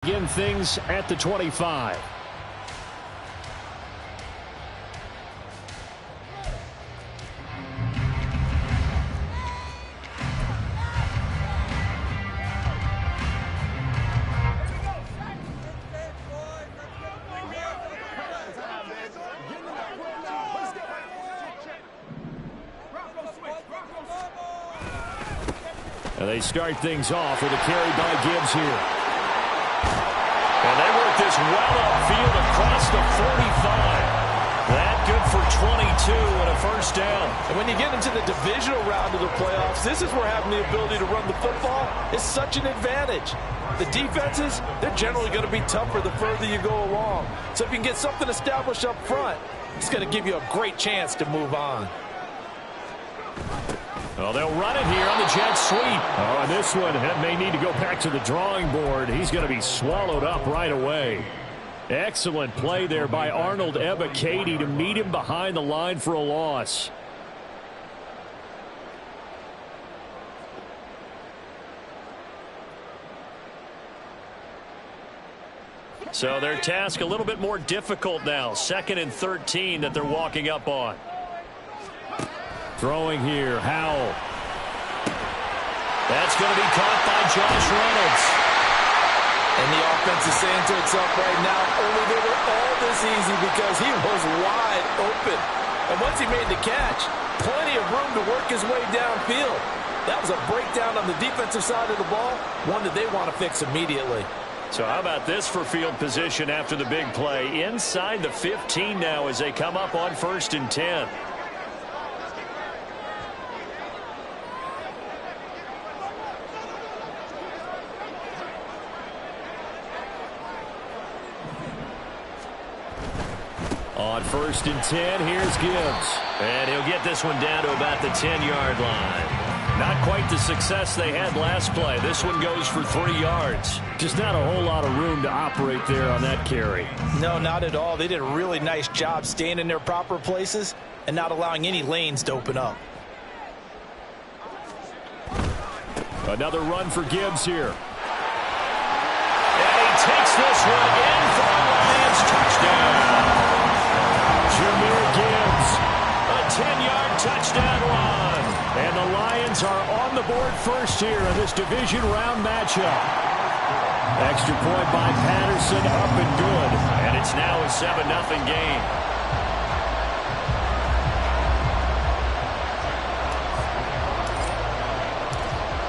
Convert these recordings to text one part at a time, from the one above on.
Begin things at the 25. And they start things off with a carry by Gibbs here. And they work this well upfield across the 45. That good for 22 and a first down. And when you get into the divisional round of the playoffs, this is where having the ability to run the football is such an advantage. The defenses, they're generally going to be tougher the further you go along. So if you can get something established up front, it's going to give you a great chance to move on. Well, they'll run it here on the jet sweep. Oh, and this one may need to go back to the drawing board. He's going to be swallowed up right away. Excellent play there by Arnold Ebiketie to meet him behind the line for a loss. So their task a little bit more difficult now. 2nd and 13 that they're walking up on. Throwing here, Howell. That's going to be caught by Josh Reynolds. And the offense is saying to itself right now, only they were all this easy because he was wide open. And once he made the catch, plenty of room to work his way downfield. That was a breakdown on the defensive side of the ball, one that they want to fix immediately. So how about this for field position after the big play? Inside the 15 now as they come up on 1st and 10. On 1st and 10, here's Gibbs. And he'll get this one down to about the 10-yard line. Not quite the success they had last play. This one goes for 3 yards. Just not a whole lot of room to operate there on that carry. No, not at all. They did a really nice job staying in their proper places and not allowing any lanes to open up. Another run for Gibbs here. And he takes this one in for a Lions touchdown. Jahmyr Gibbs, a 10-yard touchdown run. And the Lions are on the board first here in this division round matchup. Extra point by Patterson, up and good. And it's now a 7-0 game.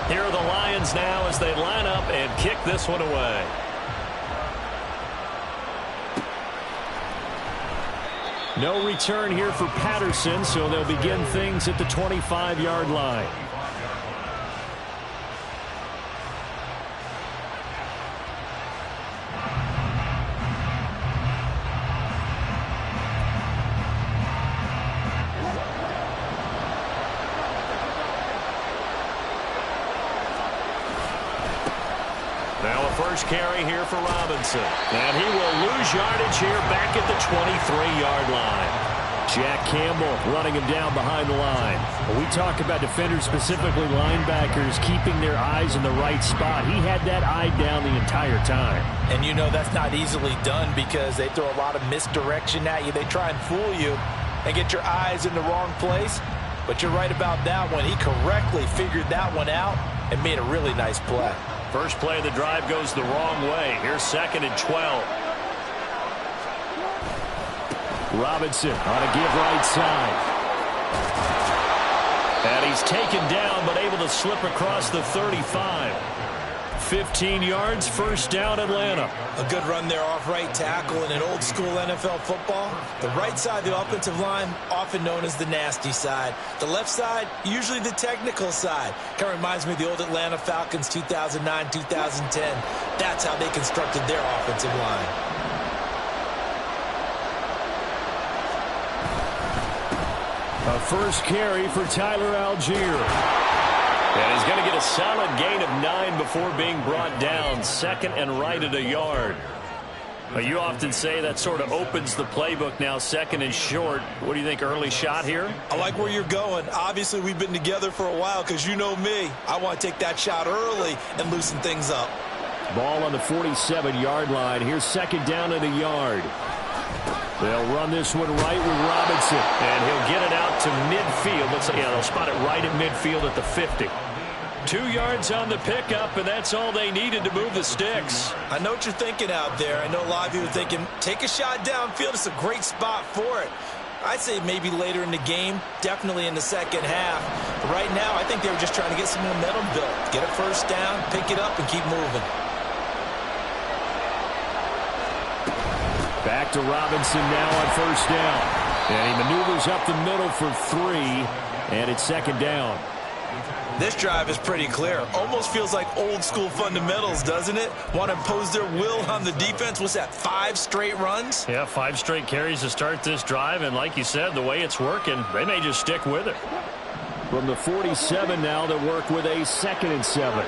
Here are the Lions now as they line up and kick this one away. No return here for Patterson, so they'll begin things at the 25-yard line. Now a first carry here for Robinson. And he will lose yardage here back at the 23-yard line. Jack Campbell running him down behind the line. When we talk about defenders, specifically linebackers, keeping their eyes in the right spot, he had that eye down the entire time. And you know that's not easily done because they throw a lot of misdirection at you. They try and fool you and get your eyes in the wrong place. But you're right about that one. He correctly figured that one out and made a really nice play. First play of the drive goes the wrong way. Here's 2nd and 12. Robinson on a give right side. And he's taken down but able to slip across the 35. 15 yards, first down Atlanta. A good run there off right tackle in an old school NFL football. The right side of the offensive line, often known as the nasty side. The left side, usually the technical side. Kind of reminds me of the old Atlanta Falcons 2009-2010. That's how they constructed their offensive line. A first carry for Tyler Algier. And he's going to get a solid gain of 9 before being brought down. 2nd and right at a yard. You often say that sort of opens the playbook now, 2nd and short. What do you think, early shot here? I like where you're going. Obviously, we've been together for a while because you know me. I want to take that shot early and loosen things up. Ball on the 47-yard line. Here's second down and a yard. They'll run this one right with Robinson. And he'll get it out to midfield. They'll spot it right at midfield at the 50. 2 yards on the pickup, and that's all they needed to move the sticks. I know what you're thinking out there. I know a lot of you are thinking, take a shot downfield. It's a great spot for it. I'd say maybe later in the game, definitely in the second half. But right now, I think they were just trying to get some momentum built. Get a first down, pick it up, and keep moving. Back to Robinson now on first down. And he maneuvers up the middle for 3, and it's second down. This drive is pretty clear. Almost feels like old school fundamentals, doesn't it? Want to impose their will on the defense. What's that, 5 straight runs? Yeah, 5 straight carries to start this drive. And like you said, the way it's working, they may just stick with it. From the 47 now, they work with a 2nd and 7.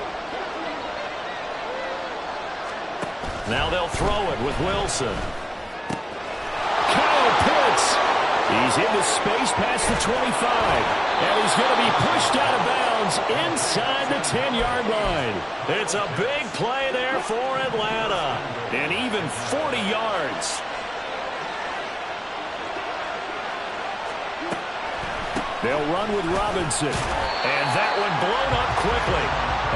Now they'll throw it with Wilson. Kyle Pitts. He's into space past the 25. And he's going to be pushed out of bounds inside the 10-yard line. It's a big play there for Atlanta. And even 40 yards. They'll run with Robinson. And that one blown up quickly,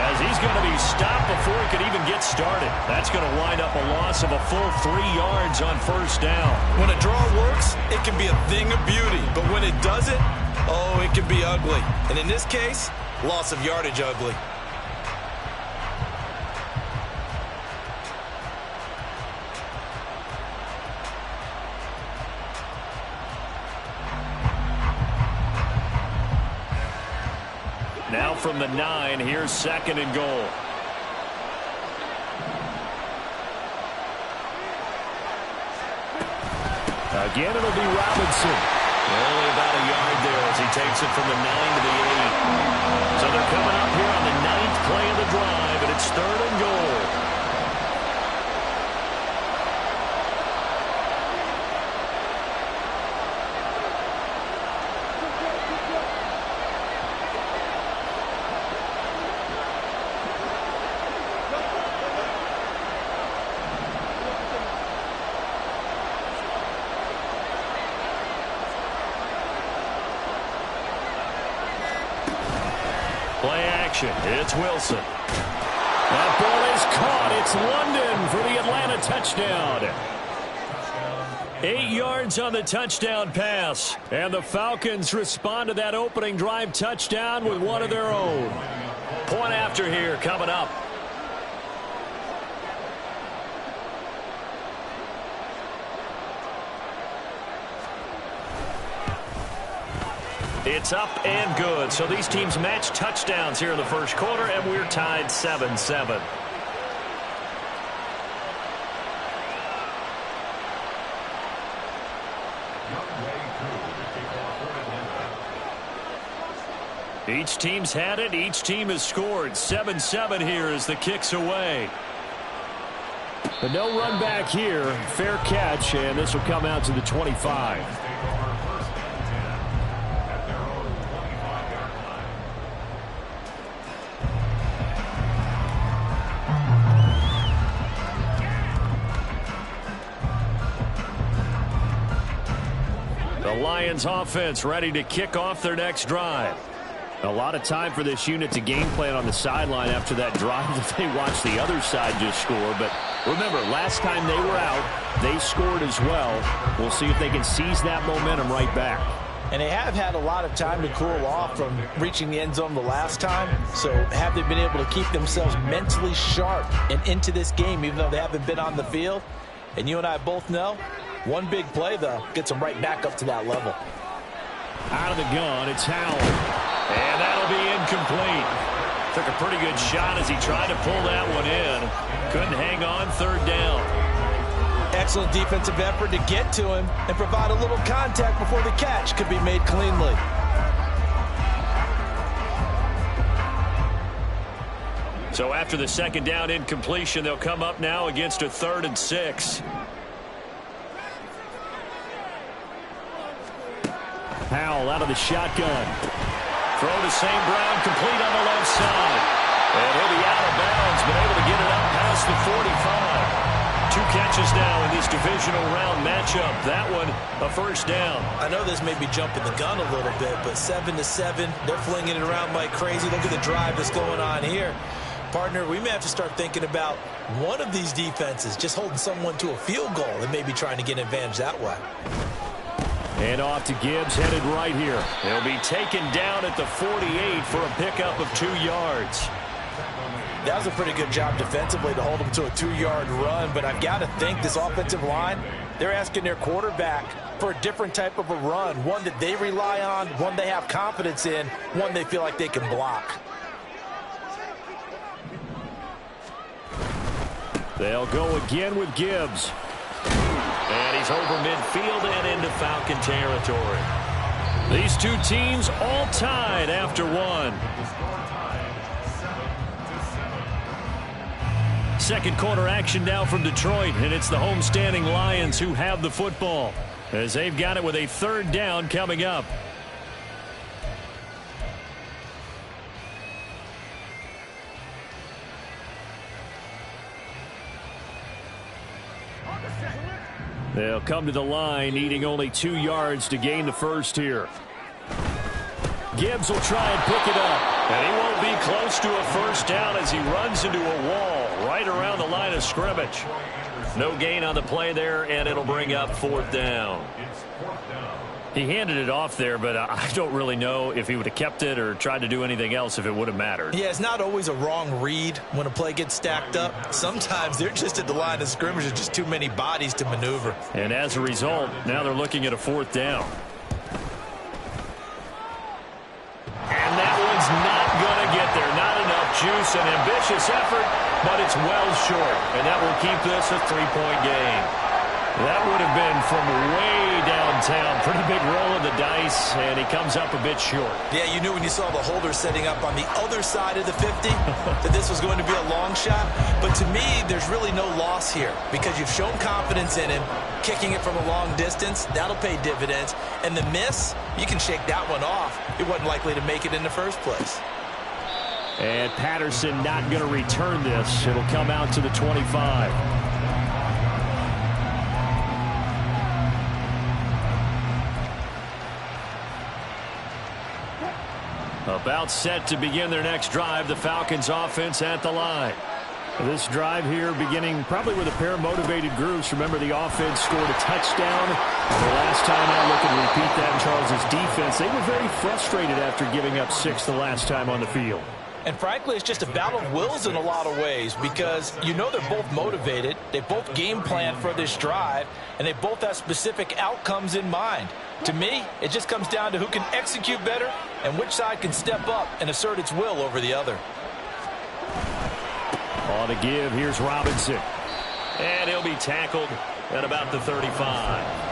as he's going to be stopped before he could even get started. That's going to wind up a loss of a full 3 yards on first down. When a draw works, it can be a thing of beauty. But when it doesn't, oh, it can be ugly. And in this case, loss of yardage ugly. Now from the 9, here's second and goal. Again, it'll be Robinson. Only about a yard there as he takes it from the 9 to the 8. So they're coming up here on the 9th play of the drive, and it's third and goal. Play action. It's Wilson. That ball is caught. It's London for the Atlanta touchdown. 8 yards on the touchdown pass. And the Falcons respond to that opening drive touchdown with one of their own. Point after here coming up. It's up and good. So these teams match touchdowns here in the first quarter, and we're tied 7-7. Each team's had it. Each team has scored. 7-7 here as the kick's away. But no run back here. Fair catch, and this will come out to the 25. The Lions offense ready to kick off their next drive. A lot of time for this unit to game plan on the sideline after that drive that they watched the other side just score. But remember, last time they were out, they scored as well. We'll see if they can seize that momentum right back. And they have had a lot of time to cool off from reaching the end zone the last time. So have they been able to keep themselves mentally sharp and into this game, even though they haven't been on the field? And you and I both know, one big play, though, gets them right back up to that level. Out of the gun, it's Howell. And that'll be incomplete. Took a pretty good shot as he tried to pull that one in. Couldn't hang on third down. Excellent defensive effort to get to him and provide a little contact before the catch could be made cleanly. So after the second down incompletion, they'll come up now against a 3rd and 6. Howell out of the shotgun. Throw to St. Brown, complete on the left side. And he'll be out of bounds, but able to get it up past across the 45. 2 catches now in this divisional round matchup. That one, a first down. I know this may be jumping the gun a little bit, but 7-7, they're flinging it around like crazy. Look at the drive that's going on here. Partner, we may have to start thinking about one of these defenses just holding someone to a field goal and maybe trying to get an advantage that way. And off to Gibbs, headed right here. He'll be taken down at the 48 for a pickup of 2 yards. That was a pretty good job defensively to hold him to a 2-yard run, but I've got to think this offensive line, they're asking their quarterback for a different type of a run, one that they rely on, one they have confidence in, one they feel like they can block. They'll go again with Gibbs. And he's over midfield and into Falcon territory. These 2 teams all tied after 1. Second quarter action now from Detroit, and it's the homestanding Lions who have the football as they've got it with a 3rd down coming up. They'll come to the line, needing only 2 yards to gain the first here. Gibbs will try and pick it up, and he won't be close to a first down as he runs into a wall right around the line of scrimmage. No gain on the play there, and it'll bring up 4th down. He handed it off there, but I don't really know if he would have kept it or tried to do anything else if it would have mattered. Yeah, it's not always a wrong read when a play gets stacked up. Sometimes they're just at the line of scrimmage. There's just too many bodies to maneuver. And as a result, now they're looking at a 4th down. And that one's not going to get there. Not enough juice. An ambitious effort, but it's well short. And that will keep this a 3-point game. That would have been from way downtown. Pretty big roll of the dice, and he comes up a bit short. Yeah, you knew when you saw the holder setting up on the other side of the 50 that this was going to be a long shot. But to me, there's really no loss here because you've shown confidence in him. Kicking it from a long distance, that'll pay dividends. And the miss, you can shake that one off. It wasn't likely to make it in the first place. And Patterson not going to return this. It'll come out to the 25. About set to begin their next drive, the Falcons offense at the line. This drive here beginning probably with a pair of motivated groups. Remember, the offense scored a touchdown. The last time I look and repeat that, Charles's defense, they were very frustrated after giving up 6 the last time on the field. And frankly, it's just a battle of wills in a lot of ways because you know they're both motivated. They both game plan for this drive, and they both have specific outcomes in mind. To me, it just comes down to who can execute better and which side can step up and assert its will over the other. On the give, here's Robinson. And he'll be tackled at about the 35.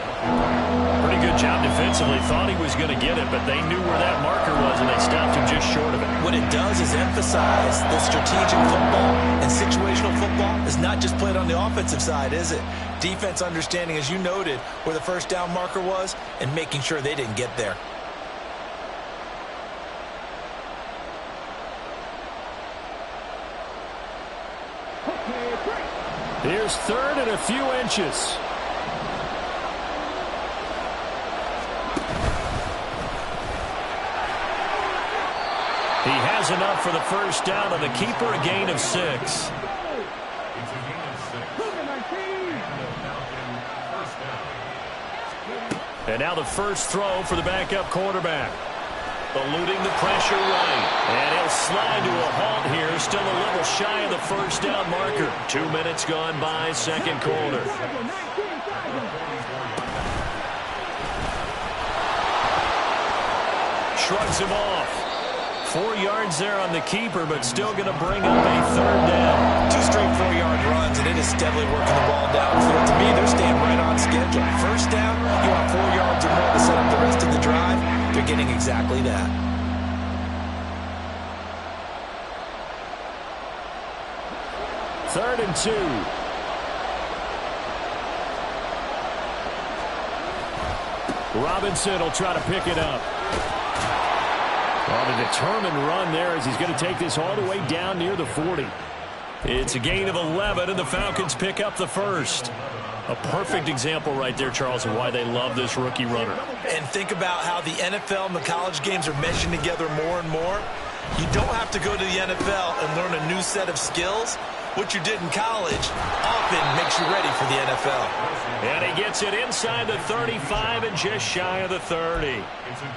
Pretty good job defensively. Thought he was going to get it, but they knew where that marker was, and they stopped him just short of it. What it does is emphasize that strategic football and situational football is not just played on the offensive side, is it? Defense understanding, as you noted, where the first down marker was and making sure they didn't get there. Here's 3rd and a few inches. He has enough for the first down, and the keeper a gain of 6. And now the first throw for the backup quarterback. Eluding the pressure right. And he'll slide to a halt here. Still a little shy of the first down marker. 2 minutes gone by, second quarter. Shrugs him off. 4 yards there on the keeper, but still going to bring up a 3rd down. 2 straight 4-yard runs, and it is steadily working the ball downfield. To me, they're staying right on schedule. First down, you want 4 yards or more to set up the rest of the drive. They're getting exactly that. Third and 2. Robinson will try to pick it up. On a determined run there as he's going to take this all the way down near the 40. It's a gain of 11, and the Falcons pick up the first. A perfect example right there, Charles, of why they love this rookie runner. And think about how the NFL and the college games are meshing together more and more. You don't have to go to the NFL and learn a new set of skills. What you did in college often makes you ready for the NFL. And he gets it inside the 35 and just shy of the 30.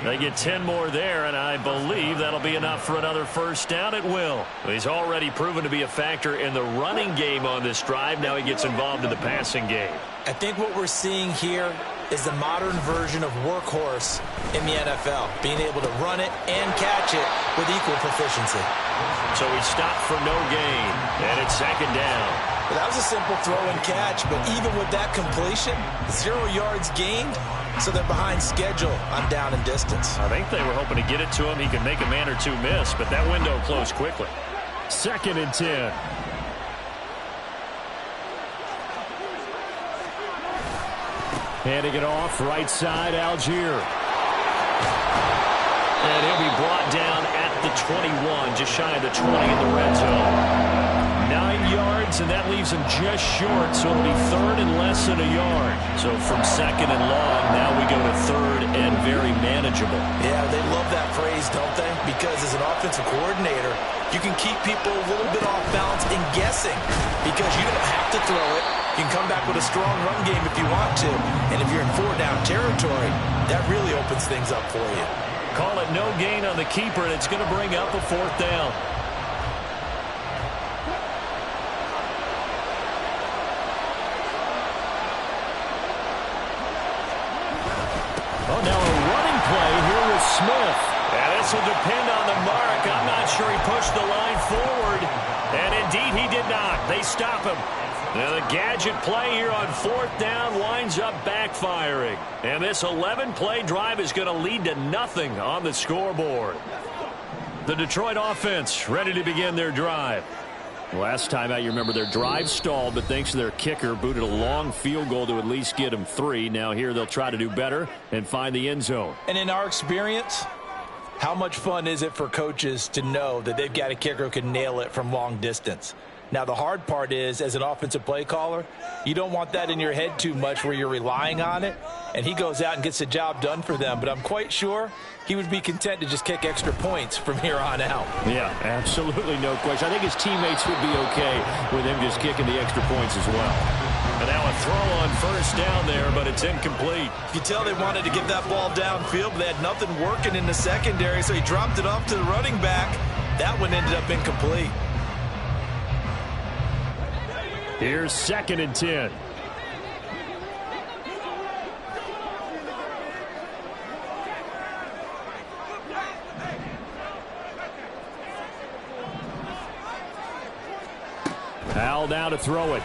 They get 10 more there, and I believe that'll be enough for another first down. It will. He's already proven to be a factor in the running game on this drive. Now he gets involved in the passing game. I think what we're seeing here is the modern version of workhorse in the NFL, being able to run it and catch it with equal proficiency. So he stopped for no gain, and it's second down. Well, that was a simple throw and catch, but even with that completion, 0 yards gained, so they're behind schedule on down and distance. I think they were hoping to get it to him. He could make a man or two miss, but that window closed quickly. 2nd and 10. Handing it off, right side, Algier. And he'll be brought down at the 21, just shy of the 20 in the red zone. 9 yards, and that leaves him just short, so it'll be 3rd and less than a yard. So from 2nd and long, now we go to 3rd and very manageable. Yeah, they love that phrase, don't they? Because as an offensive coordinator, you can keep people a little bit off balance and guessing because you don't have to throw it. You can come back with a strong run game if you want to. And if you're in 4-down territory, that really opens things up for you. Call it no gain on the keeper, and it's going to bring up a 4th down. Oh, now a running play here with Smith. And this will depend on the mark. I'm not sure he pushed the line forward. And indeed, he did not. They stop him. Now the gadget play here on 4th down winds up backfiring. And this 11-play drive is going to lead to nothing on the scoreboard. The Detroit offense ready to begin their drive. Last time out, you remember their drive stalled, but thanks to their kicker, booted a long field goal to at least get them 3. Now here they'll try to do better and find the end zone. And in our experience, how much fun is it for coaches to know that they've got a kicker who can nail it from long distance? Now, the hard part is, as an offensive play caller, you don't want that in your head too much where you're relying on it, and he goes out and gets the job done for them. But I'm quite sure he would be content to just kick extra points from here on out. Yeah, absolutely no question. I think his teammates would be okay with him just kicking the extra points as well. And now a throw on 1st down there, but it's incomplete. You tell they wanted to get that ball downfield, but they had nothing working in the secondary, so he dropped it off to the running back. That one ended up incomplete. Here's 2nd and 10. Al now to throw it.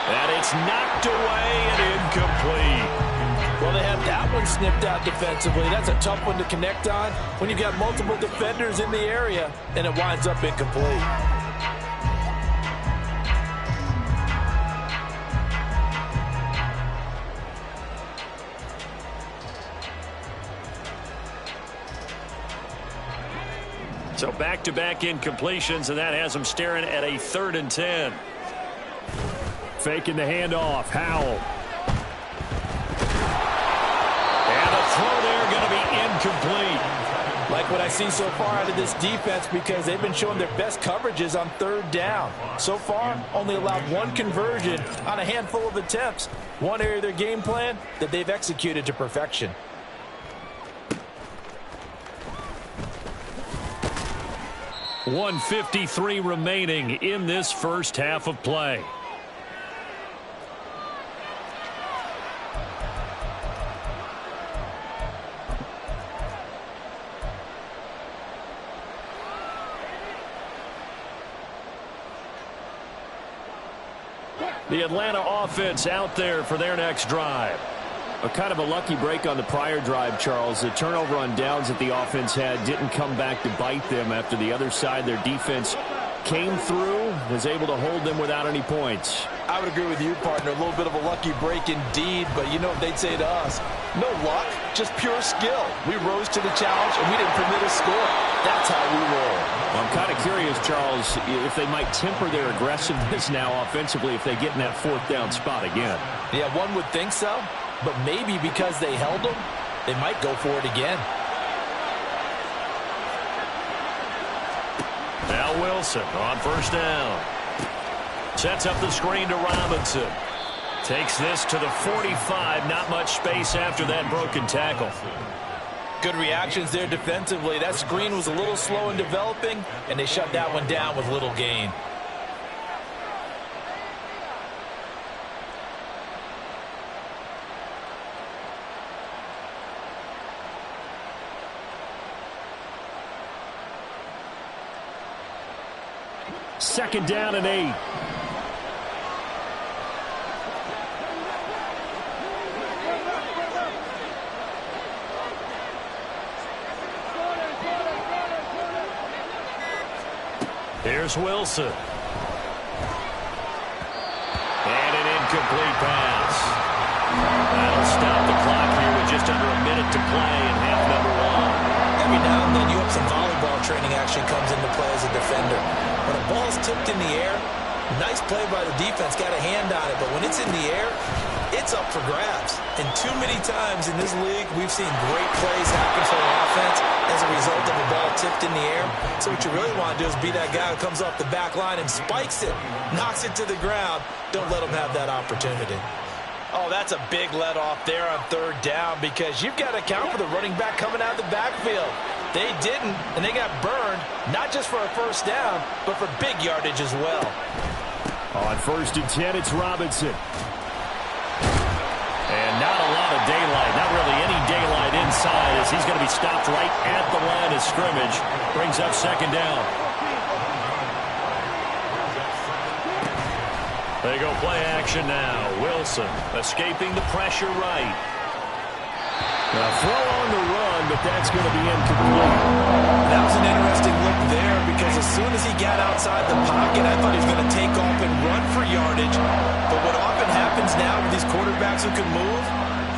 And it's knocked away and incomplete. Well, they have that one snipped out defensively. That's a tough one to connect on when you've got multiple defenders in the area, and it winds up incomplete. So back-to-back incompletions, and that has them staring at a 3rd and 10. Faking the handoff. Howell. And the throw there going to be incomplete. Like what I see so far out of this defense, because they've been showing their best coverages on 3rd down. So far, only allowed 1 conversion on a handful of attempts. One area of their game plan that they've executed to perfection. .153 remaining in this first half of play. The Atlanta offense out there for their next drive. A kind of a lucky break on the prior drive, Charles. The turnover on downs that the offense had didn't come back to bite them after the other side. Their defense came through, was able to hold them without any points. I would agree with you, partner. A little bit of a lucky break indeed, but you know what they'd say to us? No luck, just pure skill. We rose to the challenge, and we didn't permit a score. That's how we roll. Well, I'm kind of curious, Charles, if they might temper their aggressiveness now offensively if they get in that fourth down spot again. Yeah, one would think so, but maybe because they held them, they might go for it again. Now Wilson on first down. Sets up the screen to Robinson. Takes this to the 45. Not much space after that broken tackle. Good reactions there defensively. That screen was a little slow in developing, and they shut that one down with little gain. Second down and 8. Here's Wilson. And an incomplete pass. That'll stop the clock here with just under a minute to play in half number 1. Every now and then you have some volleyball training action comes into play as a defender. When a ball's tipped in the air, nice play by the defense, got a hand on it, but when it's in the air, it's up for grabs. And too many times in this league, we've seen great plays happen for the offense as a result of a ball tipped in the air. So what you really want to do is be that guy who comes off the back line and spikes it, knocks it to the ground. Don't let them have that opportunity. Oh, that's a big let off there on third down because you've got to account for the running back coming out of the backfield. They didn't, and they got burned, not just for a first down, but for big yardage as well. On first and 10, it's Robinson. And not a lot of daylight, not really any daylight inside as he's going to be stopped right at the line of scrimmage. Brings up second down. They go play action now. Wilson escaping the pressure right. Now throw on the run, but that's going to be incomplete. That was an interesting look there because as soon as he got outside the pocket, I thought he was going to take off and run for yardage. But what often happens now with these quarterbacks who can move,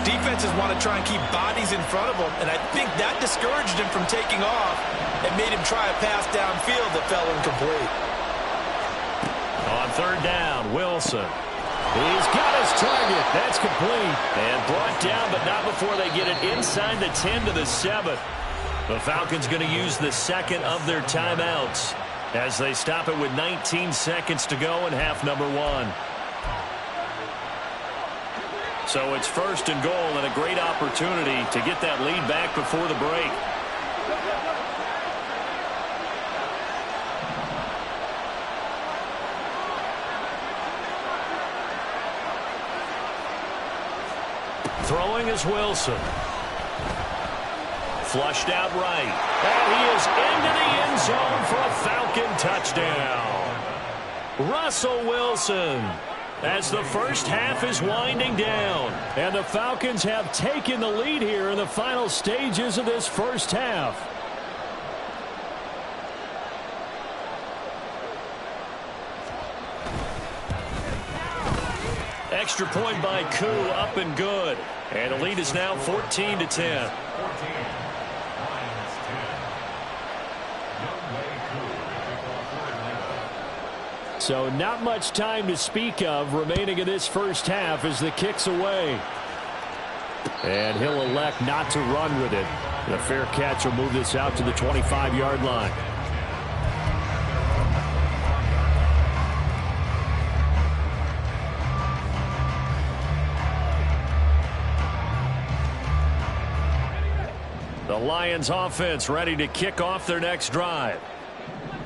defenses want to try and keep bodies in front of them, and I think that discouraged him from taking off and made him try a pass downfield that fell incomplete. On third down, Wilson. He's got his target. That's complete. And brought down, but not before they get it inside the 10 to the 7. The Falcons going to use the second of their timeouts as they stop it with 19 seconds to go in half number 1. So it's first and goal and a great opportunity to get that lead back before the break. Throwing is Wilson. Flushed out right. And he is into the end zone for a Falcon touchdown. Russell Wilson, as the first half is winding down. And the Falcons have taken the lead here in the final stages of this first half. Extra point by Koo, up and good. And the lead is now 14-10. So not much time to speak of remaining in this first half as the kick's away. And he'll elect not to run with it. And a fair catch will move this out to the 25-yard line. The Lions offense ready to kick off their next drive.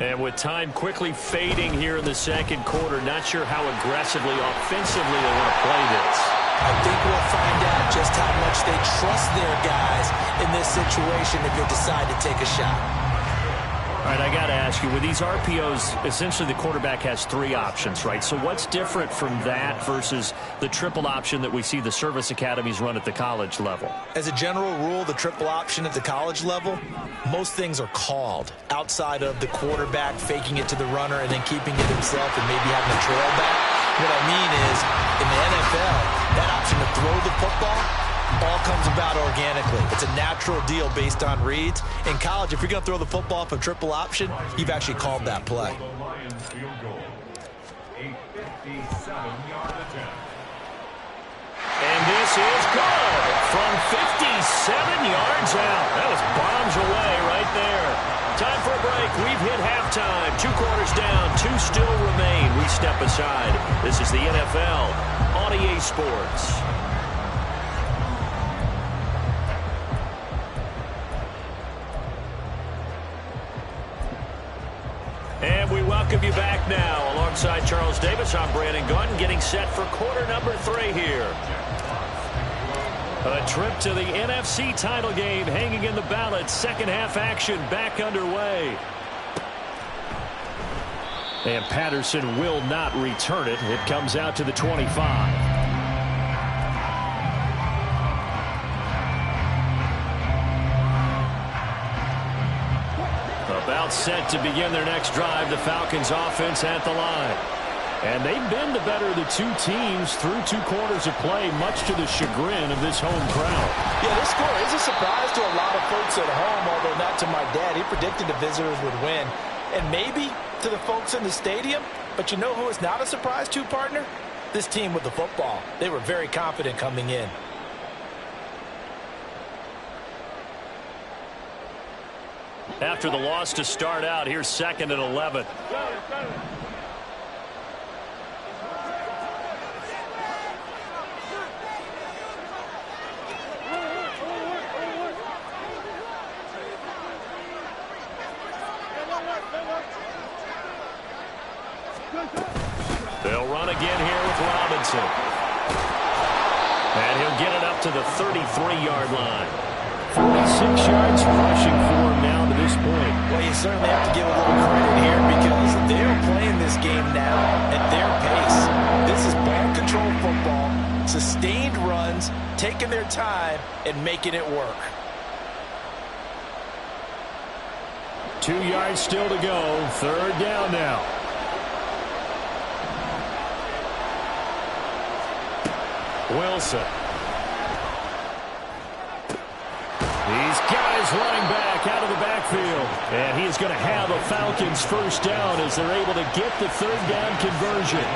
And with time quickly fading here in the second quarter, not sure how aggressively, offensively they want to play this. I think we'll find out just how much they trust their guys in this situation if they decide to take a shot. All right, I got to ask you, with these RPOs, essentially the quarterback has 3 options, right? So what's different from that versus the triple option that we see the service academies run at the college level? As a general rule, the triple option at the college level, most things are called outside of the quarterback faking it to the runner and then keeping it himself and maybe having a trail back. What I mean is, in the NFL, that option to throw the football all comes about organically. It's a natural deal based on reads. In college, if you're going to throw the football for triple option, you've actually called that play. And this is good from 57 yards out. That was bombs away right there. Time for a break. We've hit halftime. 2 quarters down. 2 still remain. We step aside. This is the NFL on EA Sports. And we welcome you back now. Alongside Charles Davis, I'm Brandon Gaudin, getting set for quarter number 3 here. A trip to the NFC title game hanging in the balance. Second half action back underway. And Patterson will not return it. It comes out to the 25. About set to begin their next drive. The Falcons offense at the line. And they've been the better of the 2 teams through 2 quarters of play, much to the chagrin of this home crowd. Yeah, this score is a surprise to a lot of folks at home, although not to my dad. He predicted the visitors would win. And maybe to the folks in the stadium. But you know who is not a surprise to, partner? This team with the football. They were very confident coming in. After the loss to start out, here's 2nd and 11. They'll run again here with Robinson. And he'll get it up to the 33-yard line. 46 yards rushing for him now to this point. Well, you certainly have to give a little credit here because they're playing this game now at their pace. This is ball control football, sustained runs, taking their time, and making it work. 2 yards still to go. 3rd down now. Wilson. He's got his running back out of the backfield. And he's going to have a Falcons first down as they're able to get the 3rd down conversion.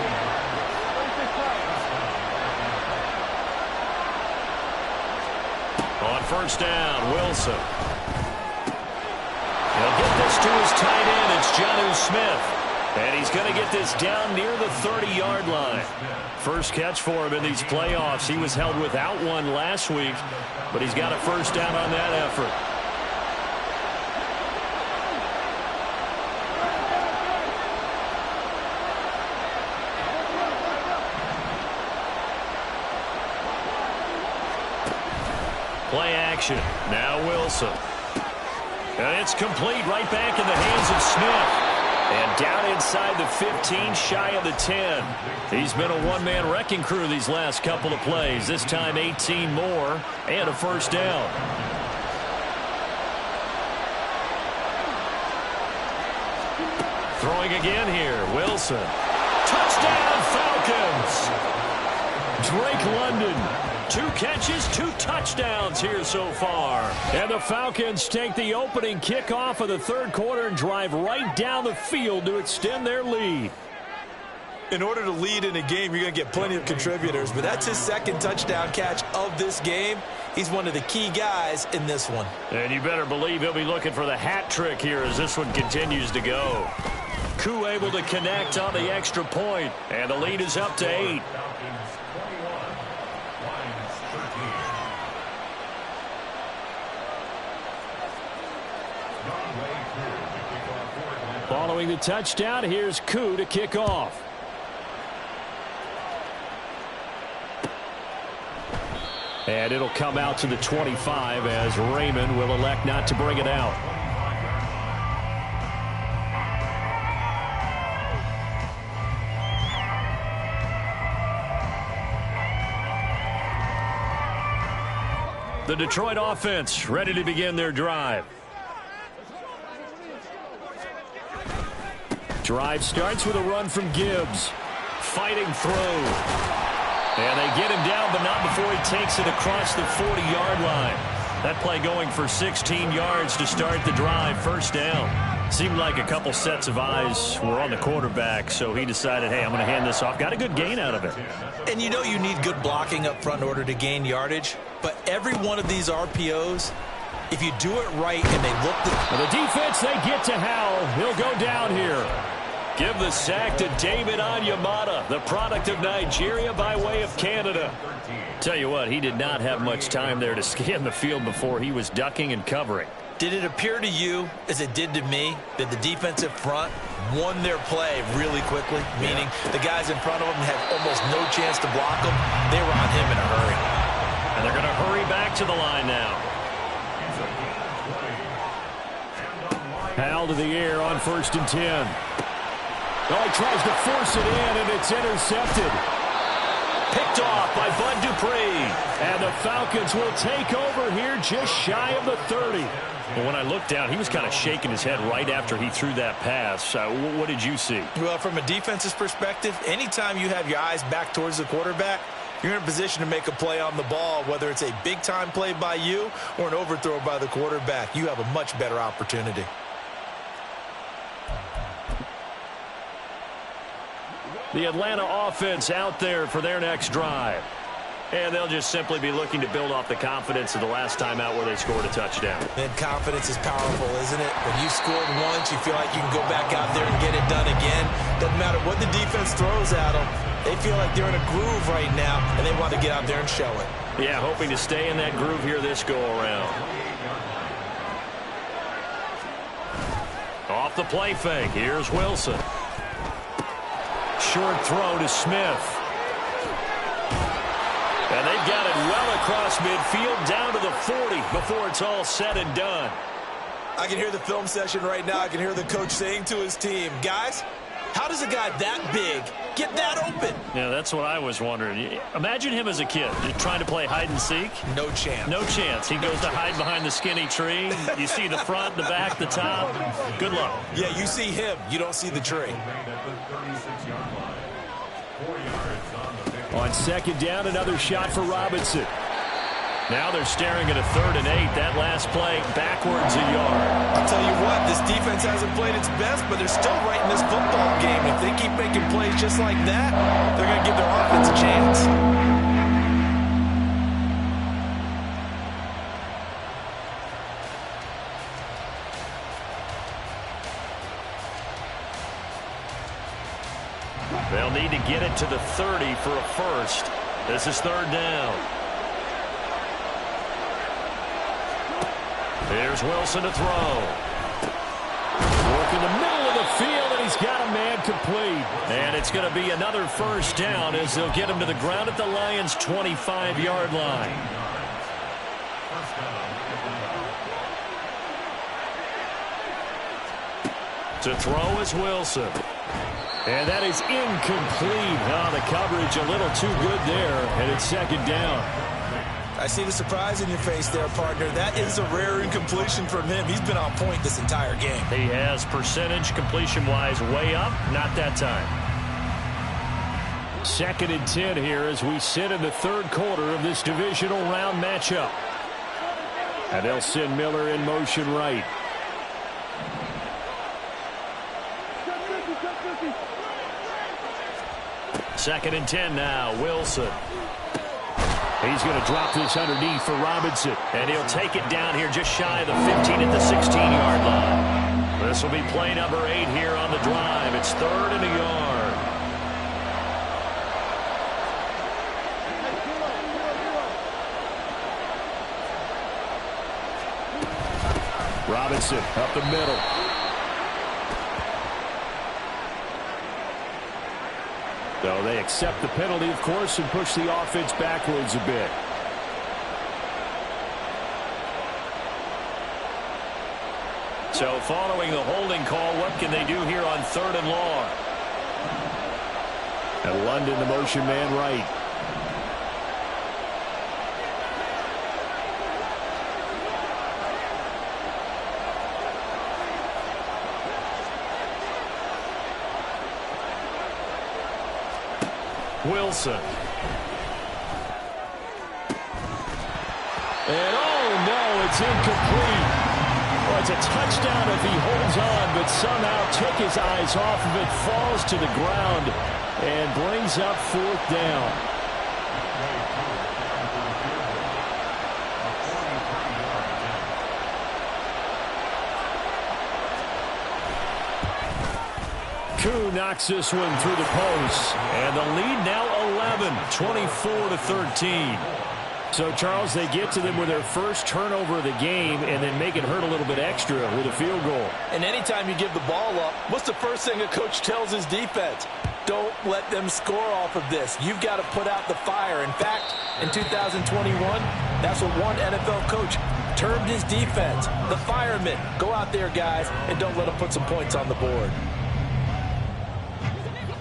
On first down, Wilson. He'll get this to his tight end. It's Jonnu Smith. And he's going to get this down near the 30-yard line. First catch for him in these playoffs. He was held without one last week, but he's got a first down on that effort. Play action. Now Wilson. And it's complete right back in the hands of Smith. And down inside the 15, shy of the 10. He's been a one-man wrecking crew these last couple of plays. This time 18 more and a first down. Throwing again here, Wilson. Touchdown Falcons! Drake London. 2 catches, 2 touchdowns here so far. And the Falcons take the opening kickoff of the 3rd quarter and drive right down the field to extend their lead. In order to lead in a game, you're going to get plenty of contributors, but that's his 2nd touchdown catch of this game. He's one of the key guys in this one. And you better believe he'll be looking for the hat trick here as this one continues to go. Koo able to connect on the extra point, and the lead is up to 8. Following the touchdown, here's Koo to kick off. And it'll come out to the 25 as Raymond will elect not to bring it out. The Detroit offense ready to begin their drive. Drive starts with a run from Gibbs. Fighting through. And they get him down, but not before he takes it across the 40-yard line. That play going for 16 yards to start the drive. First down. Seemed like a couple sets of eyes were on the quarterback, so he decided, hey, I'm going to hand this off. Got a good gain out of it. And you know you need good blocking up front in order to gain yardage, but every one of these RPOs, if you do it right and they look... The defense, they get to Howell. He'll go down here. Give the sack to David Onyemata, the product of Nigeria by way of Canada. Tell you what, he did not have much time there to scan the field before he was ducking and covering. Did it appear to you, as it did to me, that the defensive front won their play really quickly? Meaning the guys in front of them had almost no chance to block them. They were on him in a hurry. And they're going to hurry back to the line now. Howell to the air on 1st and 10. Oh, he tries to force it in, and it's intercepted. Picked off by Bud Dupree. And the Falcons will take over here just shy of the 30. Well, when I looked down, he was kind of shaking his head right after he threw that pass. What did you see? Well, from a defense's perspective, anytime you have your eyes back towards the quarterback, you're in a position to make a play on the ball, whether it's a big-time play by you or an overthrow by the quarterback. You have a much better opportunity. The Atlanta offense out there for their next drive. And they'll just simply be looking to build off the confidence of the last time out where they scored a touchdown. And confidence is powerful, isn't it? When you scored once, you feel like you can go back out there and get it done again. Doesn't matter what the defense throws at them. They feel like they're in a groove right now, and they want to get out there and show it. Yeah, hoping to stay in that groove here this go-around. Off the play fake. Here's Wilson. Short throw to Smith. And they've got it well across midfield down to the 40 before it's all said and done. I can hear the film session right now. I can hear the coach saying to his team, guys, how does a guy that big get that open? Yeah, that's what I was wondering. Imagine him as a kid just trying to play hide and seek. No chance. No chance. He goes to hide behind the skinny tree. You see the front, the back, the top. Good luck. Yeah, you see him. You don't see the tree. On 2nd down, another shot for Robinson. Now they're staring at a 3rd and 8. That last play backwards a yard. I'll tell you what, this defense hasn't played its best, but they're still right in this football game. If they keep making plays just like that, they're going to give their offense a chance. They'll need to get it to the 30 for a first. This is 3rd down. Here's Wilson to throw. Work in the middle of the field, and he's got a man complete. And it's going to be another first down as they'll get him to the ground at the Lions' 25-yard line. To throw is Wilson. And that is incomplete. Oh, the coverage a little too good there, and it's 2nd down. I see the surprise in your face there, partner. That is a rare incompletion from him. He's been on point this entire game. He has percentage completion-wise way up. Not that time. 2nd and 10 here as we sit in the 3rd quarter of this divisional round matchup. And they'll send Miller in motion right. Second and 10 now. Wilson. He's going to drop this underneath for Robinson. And he'll take it down here just shy of the 15 at the 16-yard line. This will be play number 8 here on the drive. It's 3rd and a yard. Robinson up the middle. So they accept the penalty, of course, and push the offense backwards a bit. So following the holding call, what can they do here on 3rd and long? And London, the motion man right. Wilson. And oh no, it's incomplete. Well, it's a touchdown if he holds on, but somehow took his eyes off of it, falls to the ground, and brings up 4th down. Koo knocks this one through the post, and the lead now 11, 24-13. So, Charles, they get to them with their first turnover of the game and then make it hurt a little bit extra with a field goal. And anytime you give the ball up, what's the first thing a coach tells his defense? Don't let them score off of this. You've got to put out the fire. In fact, in 2021, that's what one NFL coach termed his defense. The firemen. Go out there, guys, and don't let them put some points on the board.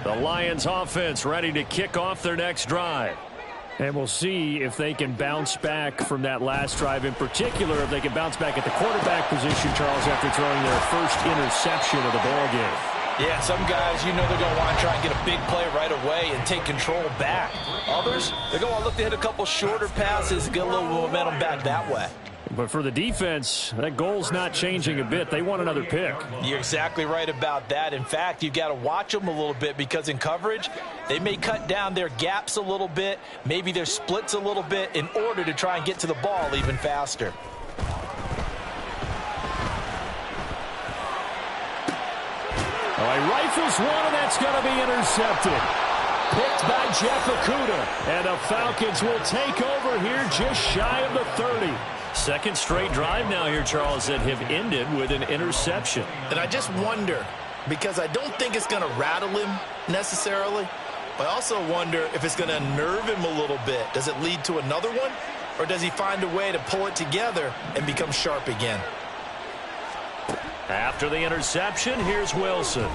The Lions offense ready to kick off their next drive. And we'll see if they can bounce back from that last drive. In particular, if they can bounce back at the quarterback position, Charles, after throwing their first interception of the ballgame. Yeah, some guys, you know they're going to want to try and get a big play right away and take control back. Others, they're going to look to hit a couple shorter passes and get a little momentum back that way. But for the defense, that goal's not changing a bit. They want another pick. You're exactly right about that. In fact, you've got to watch them a little bit because in coverage, they may cut down their gaps a little bit, maybe their splits a little bit in order to try and get to the ball even faster. All right, rifles one, and that's going to be intercepted. Picked by Jeff Okudah. And the Falcons will take over here just shy of the 30. Second straight drive now here, Charles, that have ended with an interception. And I just wonder, because I don't think it's going to rattle him necessarily, but I also wonder if it's going to unnerve him a little bit. Does it lead to another one, or does he find a way to pull it together and become sharp again? After the interception, here's Wilson.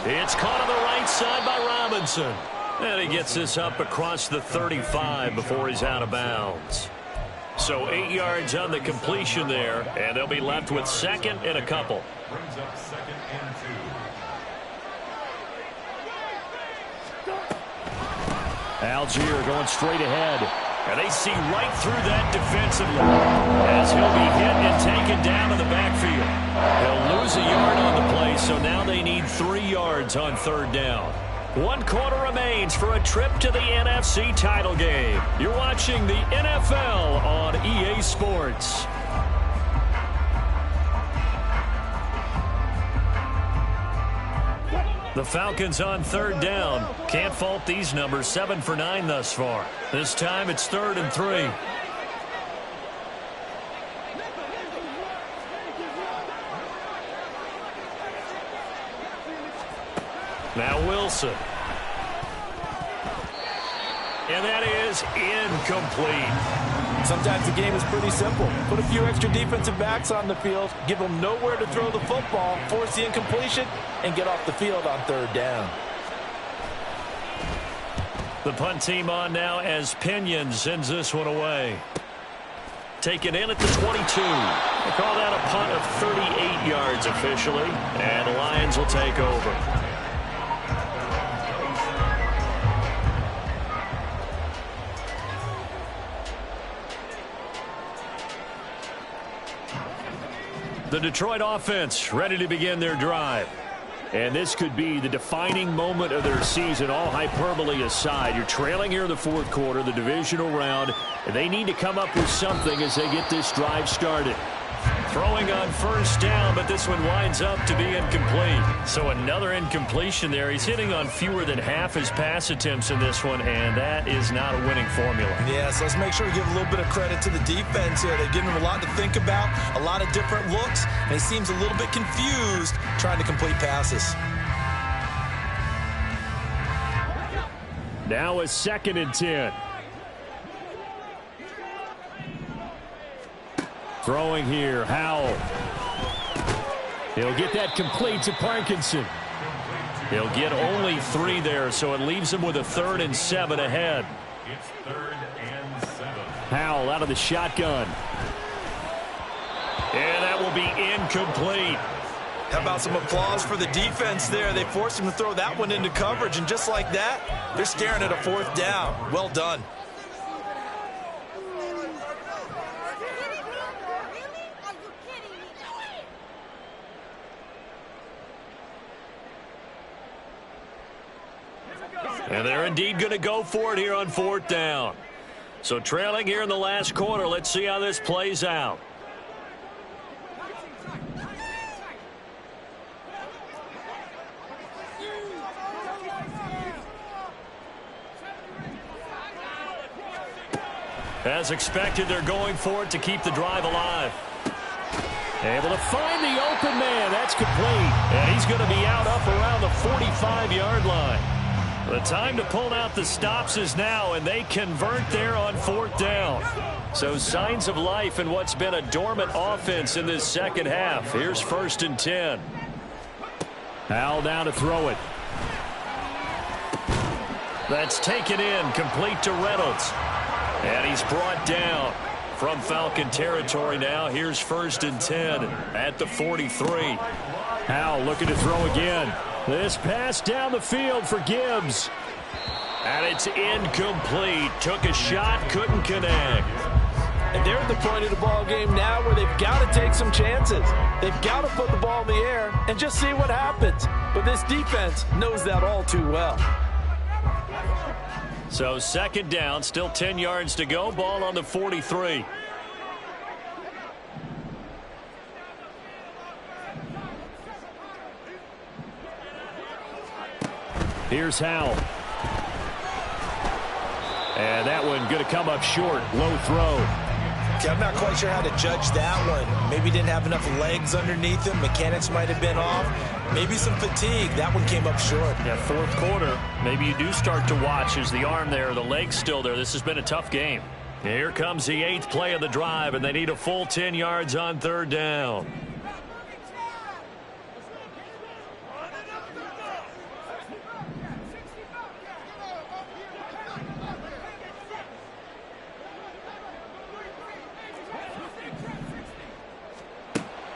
It's caught on the right side by Robinson. And he gets this up across the 35 before he's out of bounds. So 8 yards on the completion there, and they'll be left with second and a couple. Brings up 2nd and 2. Algier going straight ahead. And they see right through that defensively as he'll be hit and taken down in the backfield. He'll lose a yard on the play, so now they need 3 yards on 3rd down. 1 quarter remains for a trip to the NFC title game. You're watching the NFL on EA Sports. The Falcons on 3rd down. Can't fault these numbers. 7 for 9 thus far. This time it's 3rd and 3. Now Wilson. And that is incomplete. Sometimes the game is pretty simple. Put a few extra defensive backs on the field, give them nowhere to throw the football, force the incompletion, and get off the field on 3rd down. The punt team on now as Pinion sends this one away. Taken in at the 22. They call that a punt of 38 yards officially, and the Lions will take over. The Detroit offense ready to begin their drive. And this could be the defining moment of their season, all hyperbole aside. You're trailing here in the 4th quarter, the divisional round, and they need to come up with something as they get this drive started. Throwing on 1st down, but this one winds up to be incomplete. So another incompletion there. He's hitting on fewer than half his pass attempts in this one, and that is not a winning formula. Yeah, so let's make sure we give a little bit of credit to the defense here. They've given him a lot to think about, a lot of different looks, and he seems a little bit confused trying to complete passes. Now a 2nd and 10. Throwing here, Howell. He'll get that complete to Parkinson. He'll get only 3 there, so it leaves him with a 3rd and 7 ahead. It's 3rd and 7. Howell out of the shotgun. And that will be incomplete. How about some applause for the defense there? They forced him to throw that one into coverage, and just like that, they're staring at a 4th down. Well done. And they're indeed going to go for it here on 4th down. So trailing here in the last quarter, let's see how this plays out. As expected, they're going for it to keep the drive alive. Able to find the open man. That's complete. And he's going to be out up around the 45-yard line. The time to pull out the stops is now, and they convert there on 4th down. So signs of life in what's been a dormant offense in this second half. Here's 1st and 10. Howell down to throw it. That's taken in, complete to Reynolds. And he's brought down from Falcon territory now. Here's 1st and 10 at the 43. Howell looking to throw again. This pass down the field for Gibbs. And it's incomplete. Took a shot, couldn't connect. And they're at the point of the ball game now where they've got to take some chances. They've got to put the ball in the air and just see what happens. But this defense knows that all too well. So 2nd down, still 10 yards to go. Ball on the 43. Here's Howell. And that one going to come up short. Low throw. Okay, I'm not quite sure how to judge that one. Maybe didn't have enough legs underneath him. Mechanics might have been off. Maybe some fatigue. That one came up short. Yeah, 4th quarter. Maybe you do start to watch. Is the arm there, the leg's still there? This has been a tough game. Here comes the 8th play of the drive, and they need a full 10 yards on 3rd down.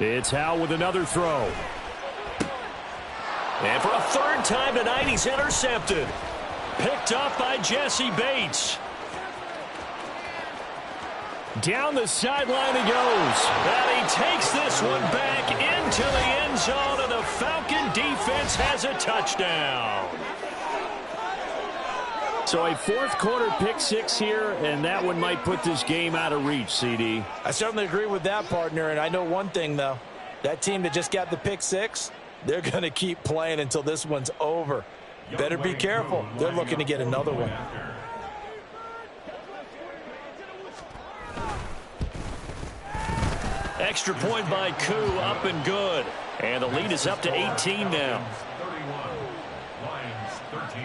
It's Howell with another throw. And for a 3rd time tonight, he's intercepted. Picked up by Jesse Bates. Down the sideline he goes. And he takes this one back into the end zone, and the Falcon defense has a touchdown. So a 4th quarter pick 6 here, and that one might put this game out of reach, CD. I certainly agree with that, partner, and I know one thing, though. That team that just got the pick 6, they're going to keep playing until this one's over. Better be careful. They're looking to get another one. Extra point by Koo, up and good. And the lead is up to 18 now. 31, Lions 13.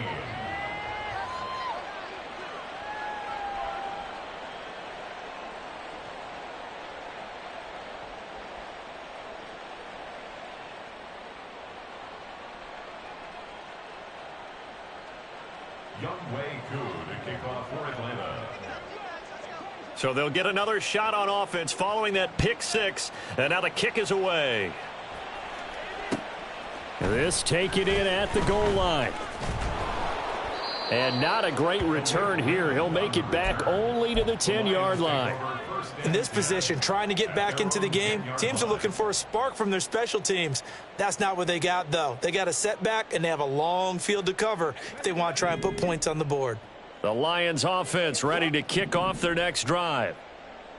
Youngwei Koo to kick off for Atlanta. So they'll get another shot on offense following that pick 6. And now the kick is away. This taken in at the goal line. And not a great return here. He'll make it back only to the 10-yard line. In this position, trying to get back into the game, teams are looking for a spark from their special teams. That's not what they got, though. They got a setback, and they have a long field to cover if they want to try and put points on the board. The Lions offense ready to kick off their next drive.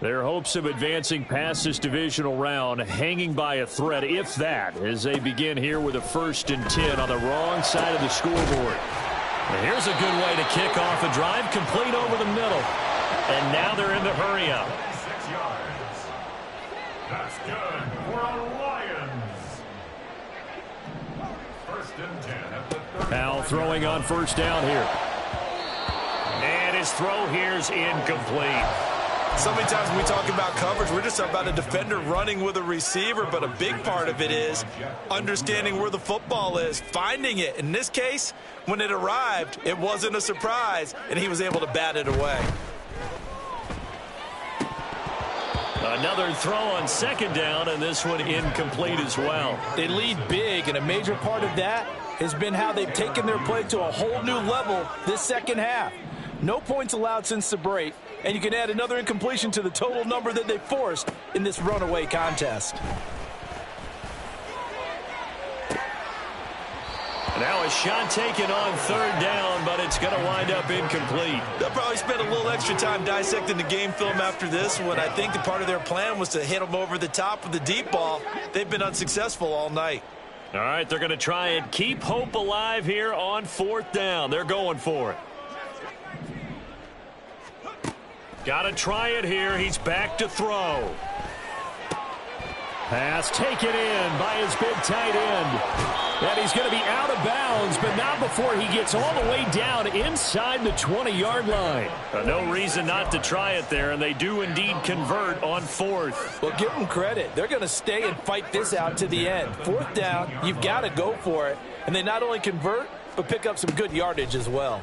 Their hopes of advancing past this divisional round hanging by a thread, if that, as they begin here with a 1st and 10 on the wrong side of the scoreboard. And here's a good way to kick off a drive, complete over the middle. And now they're in the hurry up. 6 yards. That's good for the Lions. 1st and 10 at the 30. Howell throwing on 1st down here. And his throw here's incomplete. So many times when we talk about coverage, we're just about a defender running with a receiver, but a big part of it is understanding where the football is, finding it. In this case, when it arrived, it wasn't a surprise, and he was able to bat it away. Another throw on second down, and this one incomplete as well. They lead big, and a major part of that has been how they've taken their play to a whole new level this second half. No points allowed since the break, and you can add another incompletion to the total number that they forced in this runaway contest. Now a shot taken on third down, but it's going to wind up incomplete. They'll probably spend a little extra time dissecting the game film after this one. I think the part of their plan was to hit them over the top with the deep ball. They've been unsuccessful all night. All right, they're going to try and keep hope alive here on fourth down. They're going for it. Got to try it here. He's back to throw. Pass taken in by his big tight end. And he's going to be out of bounds, but not before he gets all the way down inside the 20-yard line. No reason not to try it there, and they do indeed convert on fourth. Well, give them credit. They're going to stay and fight this out to the end. Fourth down, you've got to go for it. And they not only convert, but pick up some good yardage as well.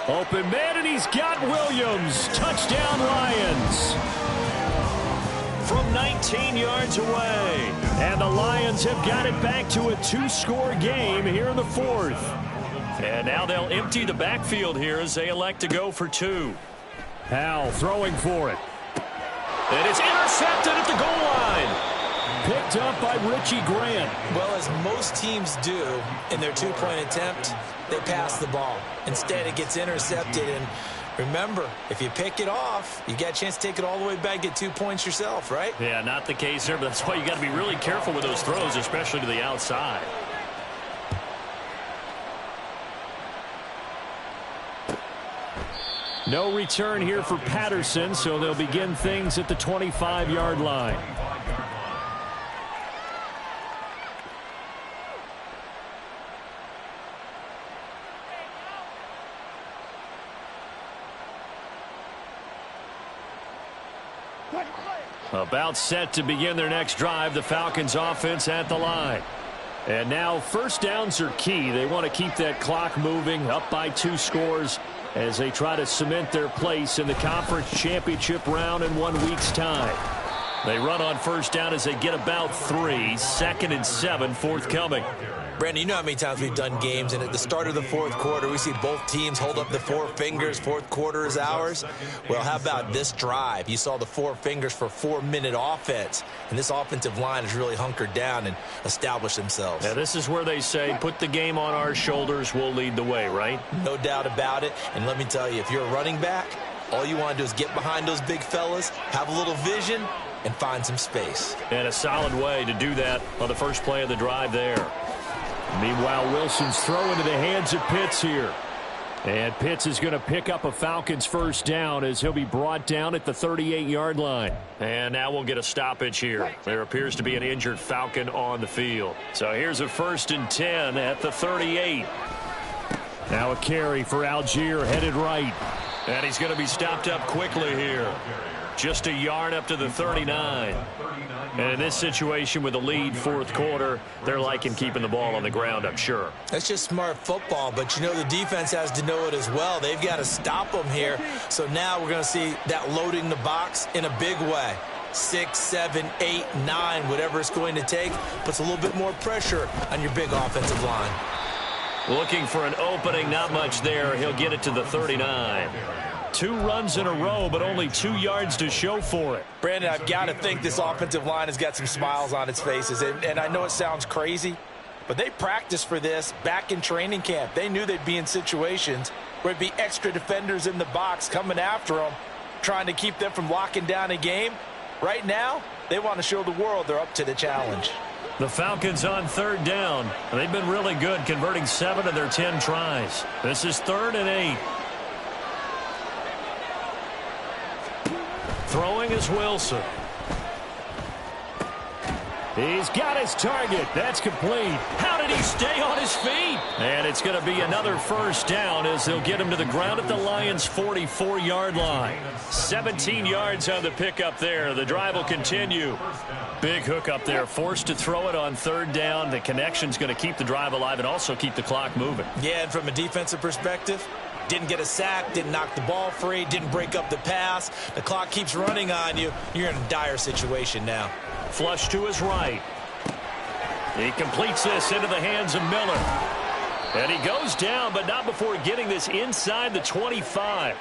Open man, and he's got Williams. Touchdown, Lions. From 19 yards away. And the Lions have got it back to a two-score game here in the fourth. And now they'll empty the backfield here as they elect to go for two. Howell throwing for it. And it's intercepted at the goal line. Picked up by Richie Grant. Well, as most teams do in their two-point attempt, they pass the ball. Instead, it gets intercepted, and remember, if you pick it off, you got a chance to take it all the way back, get 2 points yourself, right? Yeah, not the case here, but that's why you got to be really careful with those throws, especially to the outside. No return here for Patterson, so they'll begin things at the 25-yard line. About set to begin their next drive, the Falcons offense at the line. And now first downs are key. They want to keep that clock moving, up by 2 scores as they try to cement their place in the conference championship round in 1 week's time. They run on first down as they get about 3. 2nd and 7 forthcoming. Brandon, you know how many times we've done games, and at the start of the fourth quarter, we see both teams hold up the 4 fingers. Fourth quarter is ours. Well, how about this drive? You saw the 4 fingers for 4-minute offense, and this offensive line has really hunkered down and established themselves. Yeah, this is where they say, put the game on our shoulders, we'll lead the way, right? No doubt about it, and let me tell you, if you're a running back, all you want to do is get behind those big fellas, have a little vision, and find some space. And a solid way to do that on the first play of the drive there. Meanwhile, Wilson's throw into the hands of Pitts here. And Pitts is going to pick up a Falcons first down as he'll be brought down at the 38-yard line. And now we'll get a stoppage here. There appears to be an injured Falcon on the field. So here's a 1st and 10 at the 38. Now a carry for Algier headed right. And he's going to be stopped up quickly here. Just a yard up to the 39. And in this situation with the lead fourth quarter, they're liking keeping the ball on the ground, I'm sure. That's just smart football, but you know the defense has to know it as well. They've got to stop them here. So now we're going to see that loading the box in a big way. 6, 7, 8, 9, whatever it's going to take, puts a little bit more pressure on your big offensive line. Looking for an opening, not much there. He'll get it to the 39. 2 runs in a row, but only 2 yards to show for it. Brandon, I've got to think this offensive line has got some smiles on its faces. And I know it sounds crazy, but they practiced for this back in training camp. They knew they'd be in situations where it'd be extra defenders in the box coming after them, trying to keep them from locking down a game. Right now, they want to show the world they're up to the challenge. The Falcons on 3rd down. They've been really good, converting 7 of their 10 tries. This is 3rd and 8. Throwing is Wilson. He's got his target. That's complete. How did he stay on his feet? And it's going to be another first down as they'll get him to the ground at the Lions' 44-yard line. 17 yards on the pickup there. The drive will continue. Big hook up there, forced to throw it on third down. The connection's going to keep the drive alive and also keep the clock moving. Yeah, and from a defensive perspective, didn't get a sack, didn't knock the ball free, didn't break up the pass. The clock keeps running on you. You're in a dire situation now. Flush to his right. He completes this into the hands of Miller. And he goes down, but not before getting this inside the 25.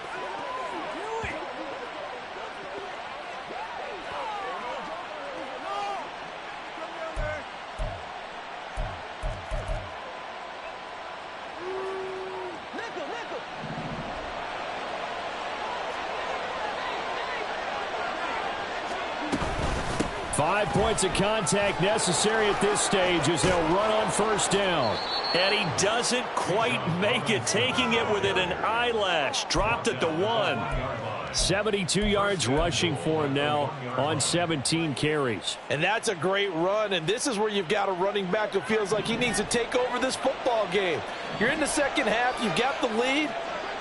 5 points of contact necessary at this stage as they'll run on first down. And he doesn't quite make it, taking it within an eyelash. Dropped at the 1. 72 yards rushing for him now on 17 carries. And that's a great run, and this is where you've got a running back who feels like he needs to take over this football game. You're in the second half, you've got the lead,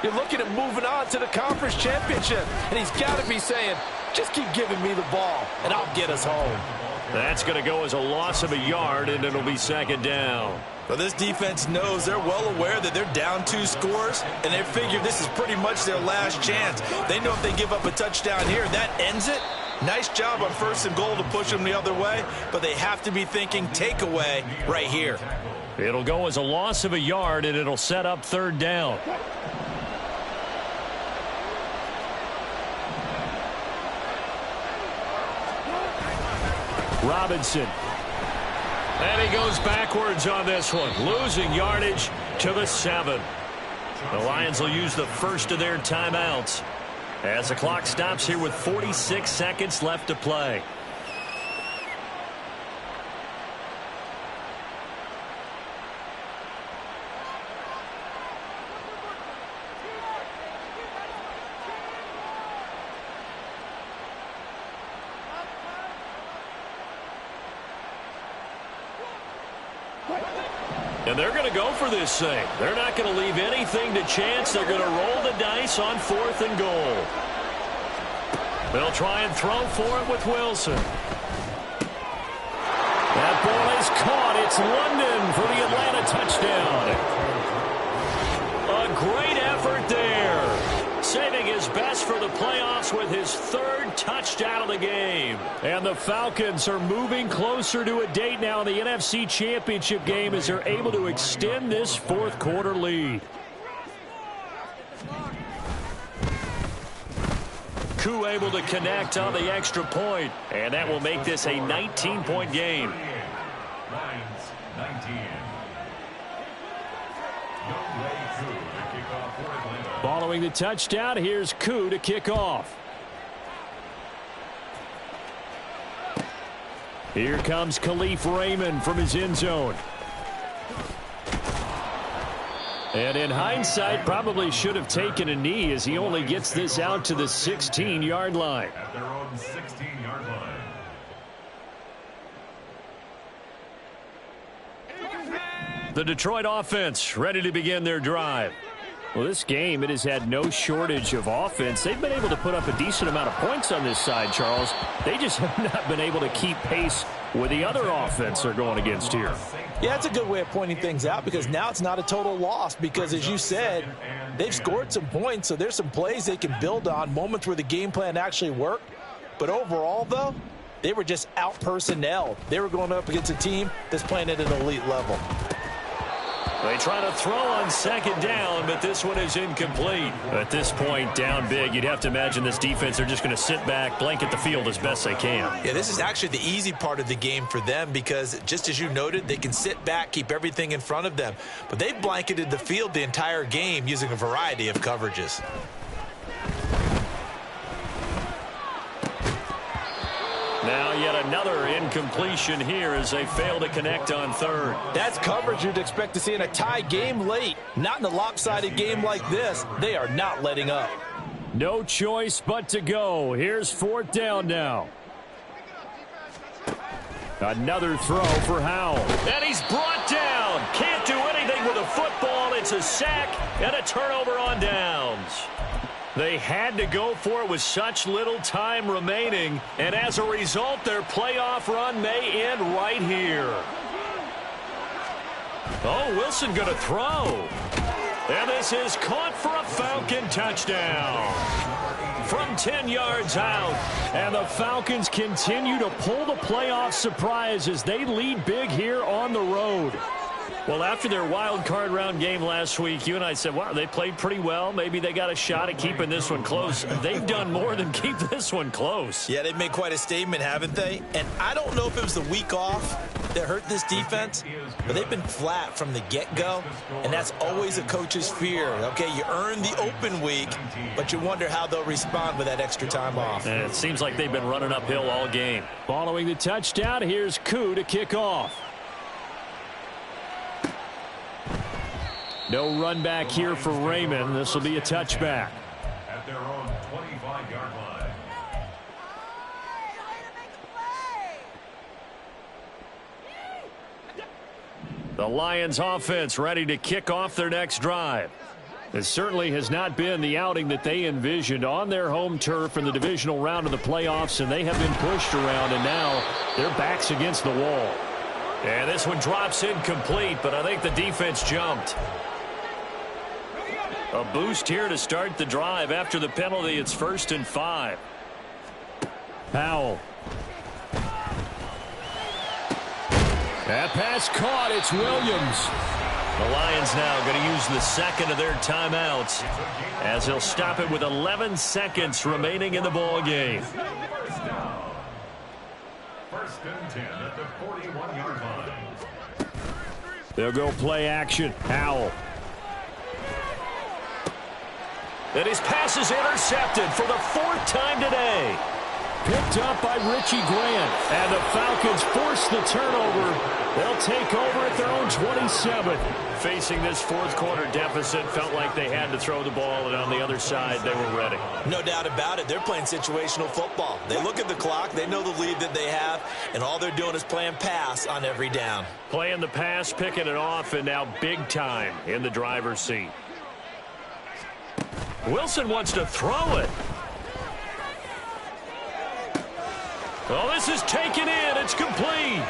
you're looking at moving on to the conference championship, and he's got to be saying, just keep giving me the ball, and I'll get us home. That's going to go as a loss of a yard, and it'll be second down. Well, this defense knows, they're well aware that they're down 2 scores, and they figure this is pretty much their last chance. They know if they give up a touchdown here, that ends it. Nice job on 1st and goal to push them the other way, but they have to be thinking takeaway right here. It'll go as a loss of a yard, and it'll set up third down. Robinson. And he goes backwards on this one, losing yardage to the 7. The Lions will use the first of their timeouts as the clock stops here with 46 seconds left to play. And they're going to go for this thing. They're not going to leave anything to chance. They're going to roll the dice on 4th and goal. They'll try and throw for it with Wilson. That ball is caught. It's London for the Atlanta touchdown. A great effort there. Saving his best for the playoffs with his 3rd touchdown of the game. And the Falcons are moving closer to a date now in the NFC Championship game as they're able to extend this 4th quarter lead. Koo able to connect on the extra point, and that will make this a 19-point game. Lions, 19. Following the touchdown, here's Koo to kick off. Here comes Khalif Raymond from his end zone. And in hindsight, probably should have taken a knee as he only gets this out to the 16-yard line. At their own 16-yard line. The Detroit offense ready to begin their drive. Well, this game, it has had no shortage of offense. They've been able to put up a decent amount of points on this side, Charles. They just have not been able to keep pace with the other offense they're going against here. Yeah, that's a good way of pointing things out because now it's not a total loss because, as you said, they've scored some points, so there's some plays they can build on, moments where the game plan actually worked. But overall, though, they were just out-personnel. They were going up against a team that's playing at an elite level. They try to throw on 2nd down, but this one is incomplete. At this point, down big, you'd have to imagine this defense, they're just going to sit back, blanket the field as best they can. Yeah, this is actually the easy part of the game for them because, just as you noted, they can sit back, keep everything in front of them. But they've blanketed the field the entire game using a variety of coverages. Now yet another incompletion here as they fail to connect on 3rd. That's coverage you'd expect to see in a tie game late. Not in a lopsided game like this. They are not letting up. No choice but to go. Here's 4th down now. Another throw for Howell. And he's brought down. Can't do anything with a football. It's a sack and a turnover on downs. They had to go for it with such little time remaining, and as a result, their playoff run may end right here. Oh, Wilson going to throw. And this is caught for a Falcon touchdown. From 10 yards out, and the Falcons continue to pull the playoff surprise as they lead big here on the road. Well, after their wild card round game last week, you and I said, wow, they played pretty well. Maybe they got a shot at keeping this one close. They've done more than keep this one close. Yeah, they've made quite a statement, haven't they? And I don't know if it was the week off that hurt this defense, but they've been flat from the get-go, and that's always a coach's fear. Okay, you earn the open week, but you wonder how they'll respond with that extra time off. And it seems like they've been running uphill all game. Following the touchdown, here's Koo to kick off. No run back here for Raymond. This will be a touchback. At their own 25-yard line. The Lions offense ready to kick off their next drive. This certainly has not been the outing that they envisioned on their home turf in the divisional round of the playoffs, and they have been pushed around, and now their backs against the wall. And this one drops incomplete, but I think the defense jumped. A boost here to start the drive. After the penalty, it's 1st and 5. Powell. That pass caught. It's Williams. The Lions now going to use the second of their timeouts as they'll stop it with 11 seconds remaining in the ball game. First down. 1st and 10 at the 41-yard line. They'll go play action. Powell. And his pass is intercepted for the 4th time today. Picked up by Richie Grant. And the Falcons force the turnover. They'll take over at their own 27. Facing this 4th quarter deficit, felt like they had to throw the ball, and on the other side, they were ready. No doubt about it. They're playing situational football. They look at the clock, they know the lead that they have, and all they're doing is playing pass on every down. Playing the pass, picking it off, and now big time in the driver's seat. Wilson wants to throw it. Oh, this is taken in. It's complete.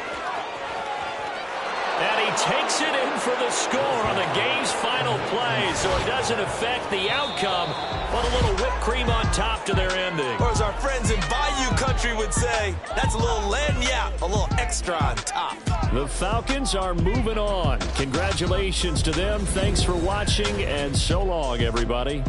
And he takes it in for the score on the game's final play, so it doesn't affect the outcome, but a little whipped cream on top to their ending. Or as our friends in Bayou Country would say, that's a little lagniappe, a little extra on top. The Falcons are moving on. Congratulations to them. Thanks for watching, and so long, everybody.